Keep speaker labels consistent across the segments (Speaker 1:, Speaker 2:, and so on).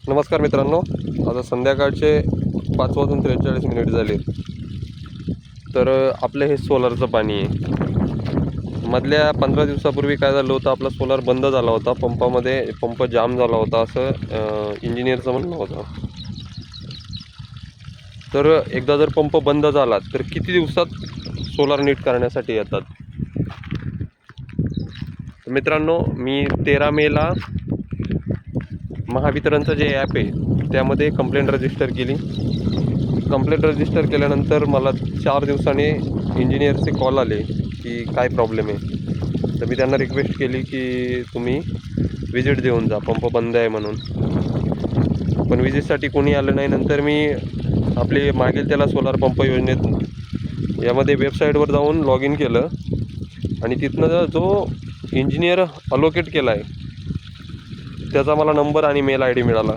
Speaker 1: नमस्कार मित्रांनो, आता संध्याकाळचे 5:43 झाले. तर आपलं हे सोलरचं पाणी आहे. मधल्या 15 दिवसापूर्वी काय झालं होतं, आपला सोलार बंद झाला होता. पंप जाम झाला होता असं इंजिनियरचं म्हणणं होतं. तर एकदा जर पंप बंद झाला तर किती दिवसात सोलार नीट करण्यासाठी येतात? मित्रांनो, मी 13 मेला महावितरणचं जे ॲप आहे त्यामध्ये कंप्लेंट रजिस्टर केली. कंप्लेंट रजिस्टर केल्यानंतर मला 4 दिवसांनी इंजिनियरचे कॉल आले की काय प्रॉब्लेम आहे. तर मी त्यांना रिक्वेस्ट केली की तुम्ही विजिट देऊन जा, पंप बंद आहे म्हणून. पण विजिटसाठी कोणी आलं नाही. नंतर मी आपली मागील त्याला सोलार पंप योजनेत यामध्ये वेबसाईटवर जाऊन लॉग इन केलं आणि तिथनं जो इंजिनियर अलोकेट केला आहे त्याचा मला नंबर आणि मेल आय डी मिळाला.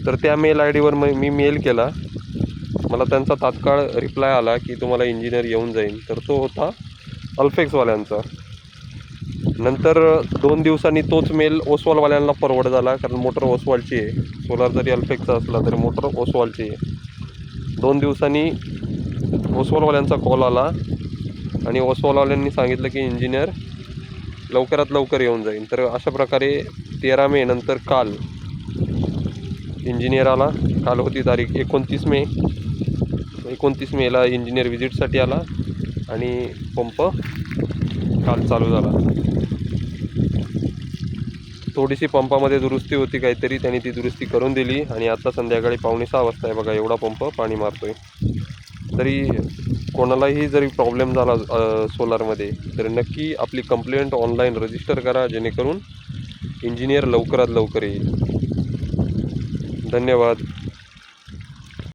Speaker 1: तर त्या मेल आय डीवर मी मेल केला. मला त्यांचा तात्काळ रिप्लाय आला की तुम्हाला इंजिनियर येऊन जाईल. तर तो होता अल्फेक्सवाल्यांचा. नंतर 2 दिवसांनी तोच मेल ओसवालवाल्यांना फॉरवर्ड झाला, कारण मोटर ओसवालची आहे. सोलार जरी अल्फेक्सचा असला तरी मोटर ओसवालची आहे. 2 दिवसांनी ओसवालवाल्यांचा कॉल आला आणि ओसवालवाल्यांनी सांगितलं की इंजिनियर लवकरात लवकर येऊन जाईल. तर अशा प्रकारे 13 मे नंतर काल इंजिनियर आला. काल होती तारीख 29 मे. 29 मेला इंजिनियर व्हिजिटसाठी आला आणि पंप काल चालू झाला. थोडीशी पंपामध्ये दुरुस्ती होती काहीतरी, त्यांनी ती दुरुस्ती करून दिली आणि आता संध्याकाळी 5:45 वाजता आहे बघा, एवढा पंप पाणी मारतोय. तरी कोणालाही जरी प्रॉब्लेम झाला सोलारमध्ये तर नक्की आपली कंप्लेंट ऑनलाईन रजिस्टर करा, जेणेकरून इंजिनियर लवकरात लवकर येईल. धन्यवाद.